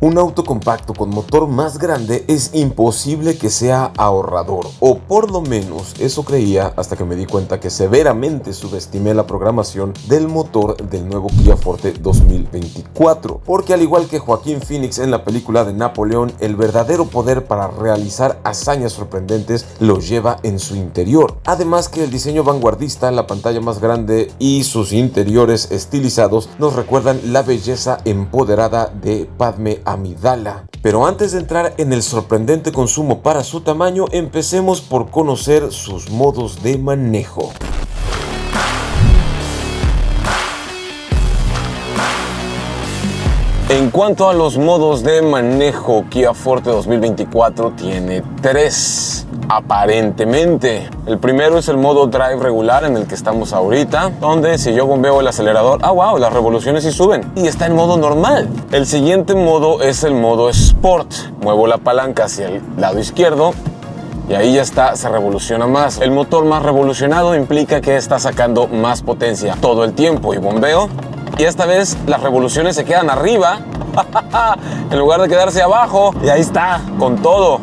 Un auto compacto con motor más grande es imposible que sea ahorrador, o por lo menos eso creía hasta que me di cuenta que severamente subestimé la programación del motor del nuevo Kia Forte 2024, porque al igual que Joaquín Phoenix en la película de Napoleón, el verdadero poder para realizar hazañas sorprendentes lo lleva en su interior. Además que el diseño vanguardista, la pantalla más grande y sus interiores estilizados nos recuerdan la belleza empoderada de Padme Amidala. Pero antes de entrar en el sorprendente consumo para su tamaño, empecemos por conocer sus modos de manejo. En cuanto a los modos de manejo, Kia Forte 2024 tiene 3, aparentemente. El primero es el modo drive regular en el que estamos ahorita, donde si yo bombeo el acelerador, wow, las revoluciones sí suben. Y está en modo normal. El siguiente modo es el modo Sport. Muevo la palanca hacia el lado izquierdo y ahí ya está, se revoluciona más. El motor más revolucionado implica que está sacando más potencia todo el tiempo y bombeo. Y esta vez las revoluciones se quedan arriba en lugar de quedarse abajo. Y ahí está, con todo.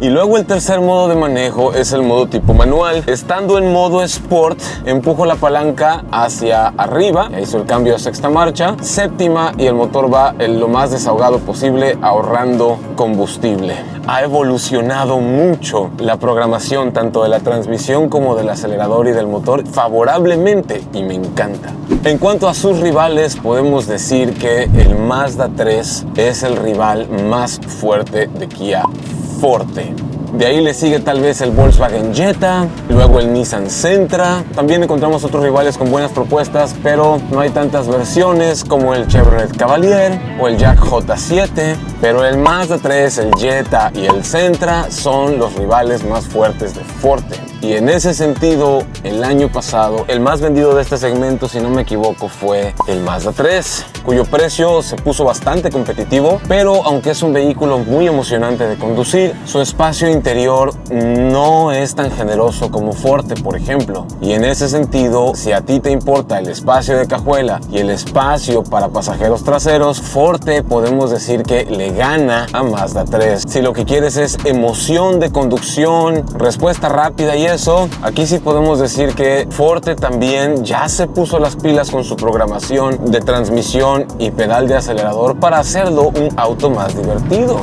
Y luego el tercer modo de manejo es el modo tipo manual. Estando en modo Sport, empujo la palanca hacia arriba. Ya hizo el cambio a sexta marcha. Séptima y el motor va lo más desahogado posible, ahorrando combustible. Ha evolucionado mucho la programación tanto de la transmisión como del acelerador y del motor favorablemente y me encanta. En cuanto a sus rivales, podemos decir que el Mazda 3 es el rival más fuerte de Kia Forte. De ahí le sigue tal vez el Volkswagen Jetta, luego el Nissan Sentra. También encontramos otros rivales con buenas propuestas, pero no hay tantas versiones como el Chevrolet Cavalier o el Jack J7. Pero el Mazda 3, el Jetta y el Sentra son los rivales más fuertes de Forte. Y en ese sentido, el año pasado, el más vendido de este segmento, si no me equivoco, fue el Mazda 3, cuyo precio se puso bastante competitivo, pero aunque es un vehículo muy emocionante de conducir, su espacio interior no es tan generoso como Forte, por ejemplo. Y en ese sentido, si a ti te importa el espacio de cajuela y el espacio para pasajeros traseros, Forte podemos decir que le gana a Mazda 3. Si lo que quieres es emoción de conducción, respuesta rápida y eso, aquí sí podemos decir que Forte también ya se puso las pilas con su programación de transmisión y pedal de acelerador para hacerlo un auto más divertido.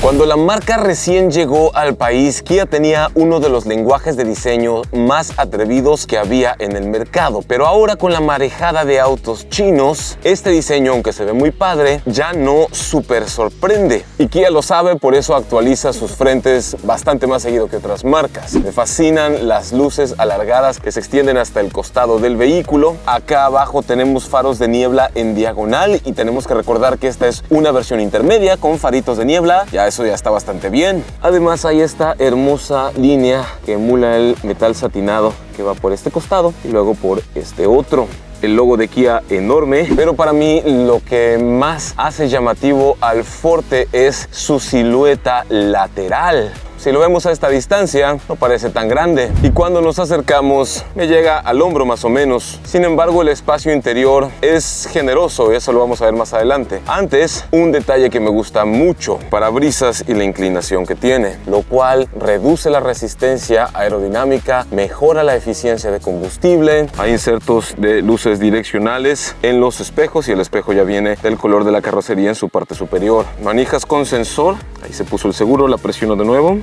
Cuando la marca recién llegó al país, Kia tenía uno de los lenguajes de diseño más atrevidos que había en el mercado. Pero ahora con la marejada de autos chinos, este diseño, aunque se ve muy padre, ya no súper sorprende. Y Kia lo sabe, por eso actualiza sus frentes bastante más seguido que otras marcas. Me fascinan las luces alargadas que se extienden hasta el costado del vehículo. Acá abajo tenemos faros de niebla en diagonal y tenemos que recordar que esta es una versión intermedia con faritos de niebla. Eso ya está bastante bien. Además hay esta hermosa línea que emula el metal satinado que va por este costado y luego por este otro. El logo de Kia enorme, pero para mí lo que más hace llamativo al Forte es su silueta lateral. Si lo vemos a esta distancia, no parece tan grande. Y cuando nos acercamos, me llega al hombro más o menos. Sin embargo, el espacio interior es generoso, y eso lo vamos a ver más adelante. Antes, un detalle que me gusta mucho, parabrisas y la inclinación que tiene, lo cual reduce la resistencia aerodinámica, mejora la eficiencia de combustible. Hay insertos de luces direccionales en los espejos y el espejo ya viene del color de la carrocería en su parte superior. Manijas con sensor, ahí se puso el seguro, la presiono de nuevo.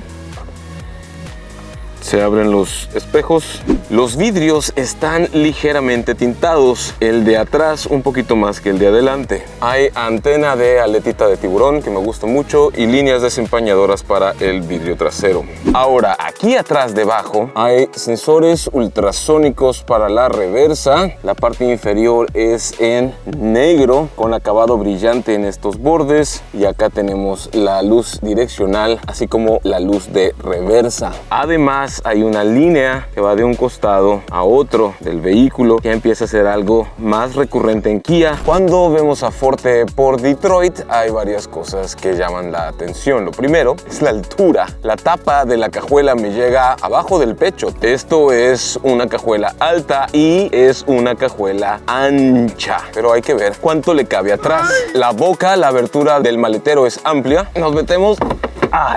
Se abren los espejos. Los vidrios están ligeramente tintados. El de atrás un poquito más que el de adelante. Hay antena de aletita de tiburón que me gusta mucho y líneas desempañadoras para el vidrio trasero. Ahora, aquí atrás debajo hay sensores ultrasónicos para la reversa. La parte inferior es en negro con acabado brillante en estos bordes. Y acá tenemos la luz direccional, así como la luz de reversa. Además, Además, hay una línea que va de un costado a otro del vehículo. Ya empieza a ser algo más recurrente en Kia. Cuando vemos a Forte por Detroit, hay varias cosas que llaman la atención. Lo primero es la altura. La tapa de la cajuela me llega abajo del pecho. Esto es una cajuela alta y es una cajuela ancha, pero hay que ver cuánto le cabe atrás. La boca, la abertura del maletero es amplia. Nos metemos.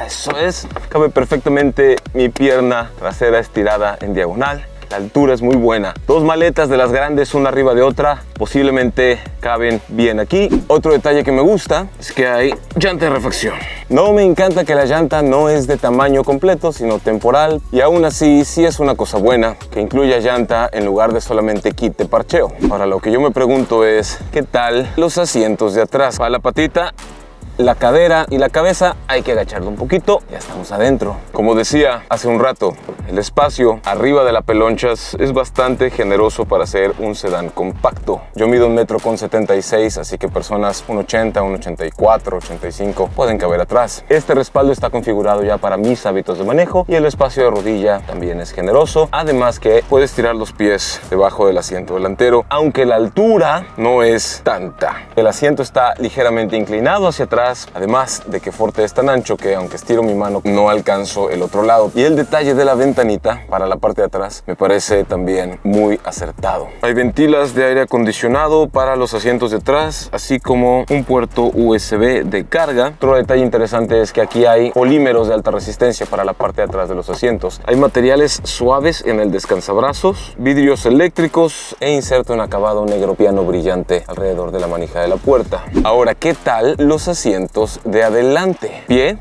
Eso es. Cabe perfectamente mi pierna trasera estirada en diagonal. La altura es muy buena. Dos maletas de las grandes, una arriba de otra, posiblemente caben bien aquí. Otro detalle que me gusta es que hay llanta de refacción. No me encanta que la llanta no es de tamaño completo, sino temporal. Y aún así, sí es una cosa buena que incluya llanta en lugar de solamente kit de parcheo. Ahora, lo que yo me pregunto es, ¿qué tal los asientos de atrás? Para la patita, la cadera y la cabeza hay que agacharlo un poquito. Ya estamos adentro. Como decía hace un rato, el espacio arriba de la pelonchas es bastante generoso para ser un sedán compacto. Yo mido 1,76 m, así que personas 1,80, 1,84, 85 pueden caber atrás. Este respaldo está configurado ya para mis hábitos de manejo y el espacio de rodilla también es generoso. Además que puedes tirar los pies debajo del asiento delantero, aunque la altura no es tanta. El asiento está ligeramente inclinado hacia atrás, además de que Forte es tan ancho que aunque estiro mi mano no alcanzo el otro lado. Y el detalle de la ventanita para la parte de atrás me parece también muy acertado. Hay ventilas de aire acondicionado para los asientos de atrás, así como un puerto USB de carga. Otro detalle interesante es que aquí hay polímeros de alta resistencia para la parte de atrás de los asientos. Hay materiales suaves en el descansabrazos, vidrios eléctricos e inserto en acabado negro piano brillante alrededor de la manija de la puerta. Ahora, ¿qué tal los asientos de adelante? Pie,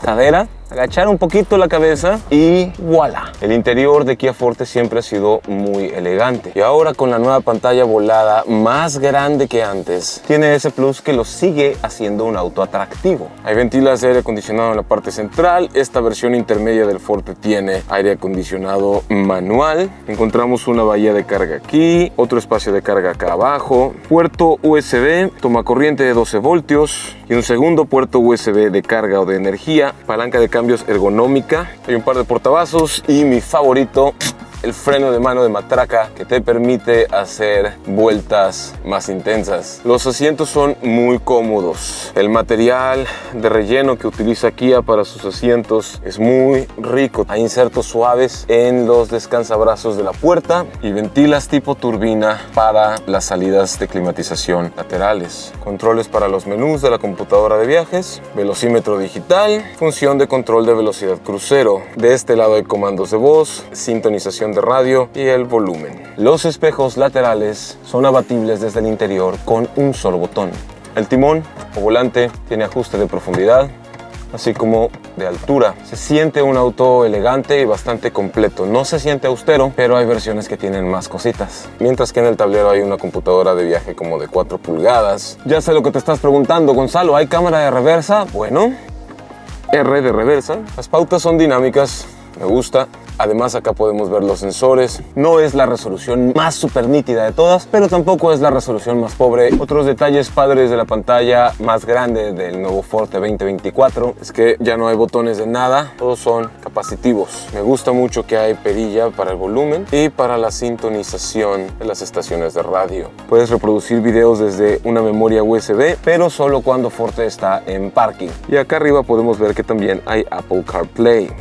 cadera, agachar un poquito la cabeza y voilà. El interior de Kia Forte siempre ha sido muy elegante y ahora con la nueva pantalla volada más grande que antes tiene ese plus que lo sigue haciendo un auto atractivo. Hay ventilas de aire acondicionado en la parte central. Esta versión intermedia del Forte tiene aire acondicionado manual. Encontramos una bahía de carga aquí, otro espacio de carga acá abajo, puerto USB, toma corriente de 12 voltios y un segundo puerto USB de carga o de energía, palanca de cambios ergonómica, hay un par de portavasos y mi favorito, el freno de mano de matraca que te permite hacer vueltas más intensas. Los asientos son muy cómodos. El material de relleno que utiliza Kia para sus asientos es muy rico. Hay insertos suaves en los descansabrazos de la puerta y ventilas tipo turbina para las salidas de climatización laterales. Controles para los menús de la computadora de viajes, velocímetro digital, función de control de velocidad crucero. De este lado hay comandos de voz, sintonización de radio y el volumen. Los espejos laterales son abatibles desde el interior con un solo botón. El timón o volante tiene ajuste de profundidad, así como de altura. Se siente un auto elegante y bastante completo. No se siente austero, pero hay versiones que tienen más cositas. Mientras que en el tablero hay una computadora de viaje como de 4 pulgadas. Ya sé lo que te estás preguntando, Gonzalo, ¿hay cámara de reversa? Bueno, R de reversa. Las pautas son dinámicas, me gusta. Además, acá podemos ver los sensores. No es la resolución más súper nítida de todas, pero tampoco es la resolución más pobre. Otros detalles padres de la pantalla más grande del nuevo Forte 2024 es que ya no hay botones de nada, todos son capacitivos. Me gusta mucho que hay perilla para el volumen y para la sintonización de las estaciones de radio. Puedes reproducir videos desde una memoria USB, pero solo cuando Forte está en parking. Y acá arriba podemos ver que también hay Apple CarPlay.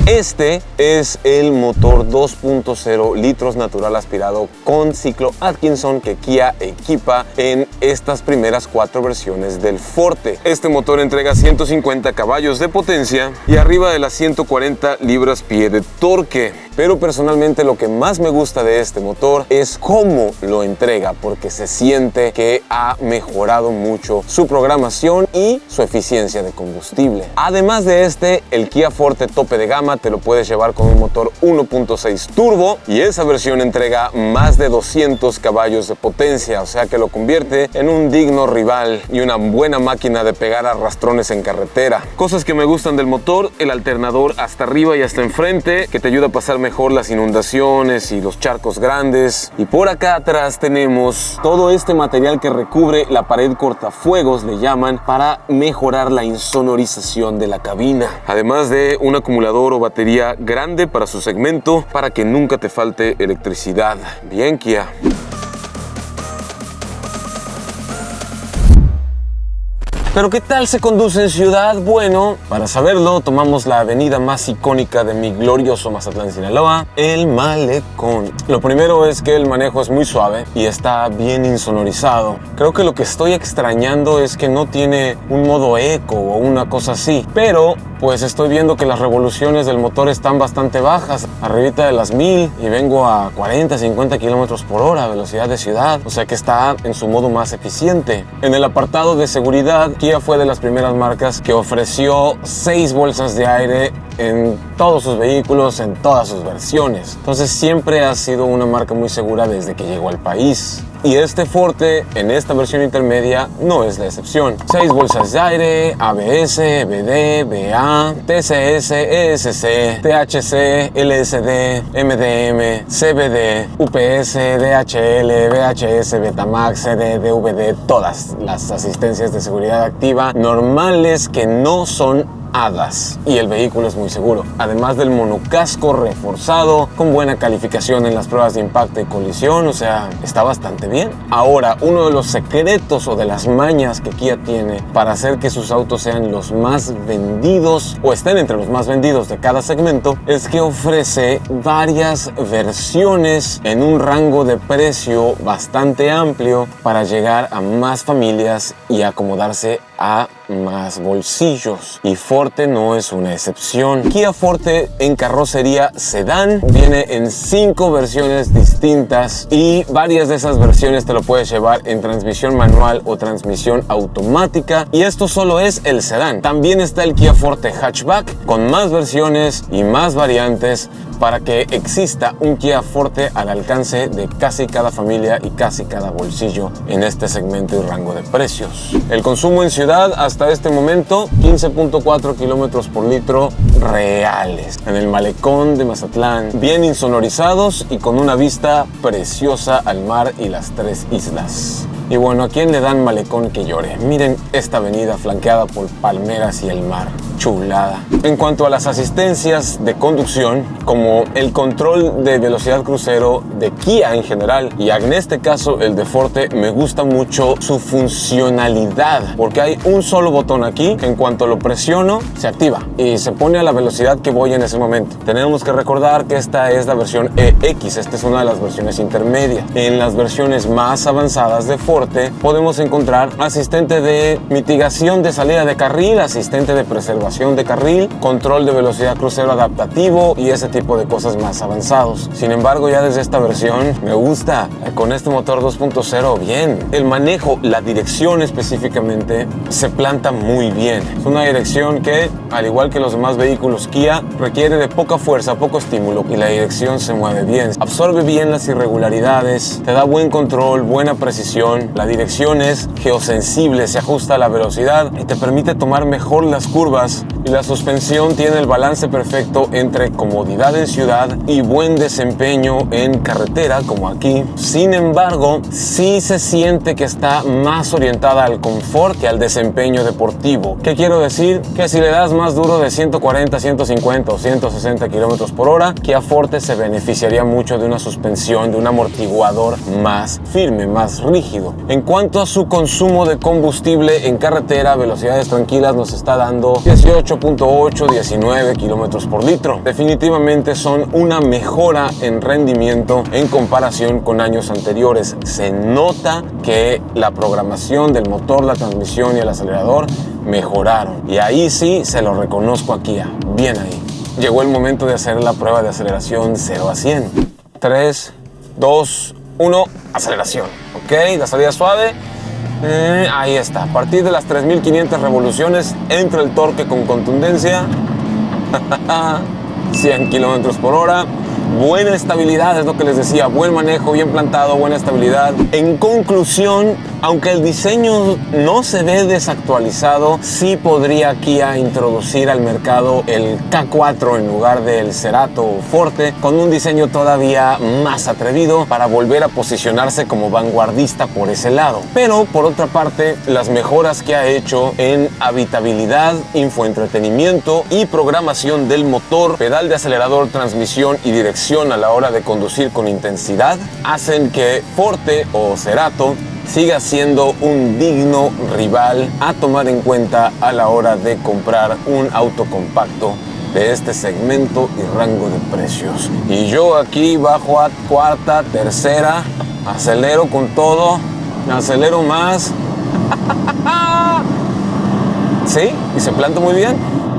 Este es el motor 2.0 litros natural aspirado con ciclo Atkinson que Kia equipa en estas primeras 4 versiones del Forte. Este motor entrega 150 caballos de potencia y arriba de las 140 libras-pie de torque. Pero personalmente lo que más me gusta de este motor es cómo lo entrega, porque se siente que ha mejorado mucho su programación y su eficiencia de combustible. Además de el Kia Forte tope de gama te lo puedes llevar con un motor 1.6 turbo y esa versión entrega más de 200 caballos de potencia, o sea que lo convierte en un digno rival y una buena máquina de pegar arrastrones en carretera. Cosas que me gustan del motor: el alternador hasta arriba y hasta enfrente, que te ayuda a pasar mejor las inundaciones y los charcos grandes. Y por acá atrás tenemos todo este material que recubre la pared cortafuegos, le llaman, para mejorar la insonorización de la cabina. Además de un acumulador o batería grande para su segmento, para que nunca te falte electricidad. Bien, Kia. Pero ¿qué tal se conduce en ciudad? Bueno, para saberlo, tomamos la avenida más icónica de mi glorioso Mazatlán, Sinaloa, el Malecón. Lo primero es que el manejo es muy suave y está bien insonorizado. Creo que lo que estoy extrañando es que no tiene un modo eco o una cosa así, pero pues estoy viendo que las revoluciones del motor están bastante bajas, arribita de las 1000, y vengo a 40-50 kilómetros por hora, velocidad de ciudad, o sea que está en su modo más eficiente. En el apartado de seguridad, Kia fue de las primeras marcas que ofreció 6 bolsas de aire en todos sus vehículos, en todas sus versiones. Entonces siempre ha sido una marca muy segura desde que llegó al país. Y este Forte, en esta versión intermedia, no es la excepción. 6 bolsas de aire, ABS, EBD, BA, TCS, ESC, THC, LSD, MDM, CBD, UPS, DHL, VHS, Betamax, CD, DVD, todas las asistencias de seguridad activa normales que no son HADAS, y el vehículo es muy seguro, además del monocasco reforzado con buena calificación en las pruebas de impacto y colisión, o sea, está bastante bien. Ahora, uno de los secretos o de las mañas que Kia tiene para hacer que sus autos sean los más vendidos o estén entre los más vendidos de cada segmento es que ofrece varias versiones en un rango de precio bastante amplio para llegar a más familias y acomodarse a más bolsillos, y Forte no es una excepción. Kia Forte en carrocería sedán viene en 5 versiones distintas y varias de esas versiones te lo puedes llevar en transmisión manual o transmisión automática, y esto solo es el sedán. También está el Kia Forte Hatchback con más versiones y más variantes para que exista un Kia Forte al alcance de casi cada familia y casi cada bolsillo en este segmento y rango de precios. El consumo en ciudad hasta este momento, 15.4 kilómetros por litro reales. En el Malecón de Mazatlán, bien insonorizados y con una vista preciosa al mar y las 3 islas. Y bueno, ¿a quién le dan Malecón que llore? Miren esta avenida flanqueada por palmeras y el mar. Chulada. En cuanto a las asistencias de conducción, como el control de velocidad crucero de Kia en general, y en este caso el de Forte, me gusta mucho su funcionalidad, porque hay un solo botón aquí que en cuanto lo presiono se activa y se pone a la velocidad que voy en ese momento. Tenemos que recordar que esta es la versión EX, esta es una de las versiones intermedias. En las versiones más avanzadas de Forte podemos encontrar asistente de mitigación de salida de carril, asistente de preservación de carril, control de velocidad crucero adaptativo y ese tipo de cosas más avanzados. Sin embargo, ya desde esta versión me gusta, con este motor 2.0 bien. El manejo, la dirección específicamente, se planta muy bien. Es una dirección que, al igual que los demás vehículos Kia, requiere de poca fuerza, poco estímulo, y la dirección se mueve bien. Absorbe bien las irregularidades, te da buen control, buena precisión. La dirección es geosensible, se ajusta a la velocidad y te permite tomar mejor las curvas, y la suspensión tiene el balance perfecto entre comodidad en ciudad y buen desempeño en carretera, como aquí. Sin embargo, sí se siente que está más orientada al confort que al desempeño deportivo. ¿Qué quiero decir? Que si le das más duro de 140, 150 o 160 kilómetros por hora, Kia Forte se beneficiaría mucho de una suspensión, de un amortiguador más firme, más rígido. En cuanto a su consumo de combustible en carretera, velocidades tranquilas nos está dando 18.8, 19 kilómetros por litro. Definitivamente son una mejora en rendimiento en comparación con años anteriores. Se nota que la programación del motor, la transmisión y el acelerador mejoraron. Y ahí sí se lo reconozco a Kia. Bien ahí. Llegó el momento de hacer la prueba de aceleración 0 a 100. 3, 2, 1, aceleración. Ok, la salida suave. Ahí está, a partir de las 3500 revoluciones entra el torque con contundencia. 100 kilómetros por hora. Buena estabilidad, es lo que les decía, buen manejo, bien plantado, buena estabilidad. En conclusión, aunque el diseño no se ve desactualizado, sí podría Kia introducir al mercado el K4 en lugar del Cerato o Forte, con un diseño todavía más atrevido para volver a posicionarse como vanguardista por ese lado. Pero por otra parte, las mejoras que ha hecho en habitabilidad, infoentretenimiento y programación del motor, pedal de acelerador, transmisión y dirección a la hora de conducir con intensidad, hacen que Forte o Cerato siga siendo un digno rival a tomar en cuenta a la hora de comprar un auto compacto de este segmento y rango de precios. Y yo aquí bajo a cuarta, tercera, acelero con todo, acelero más. Sí, y se planta muy bien.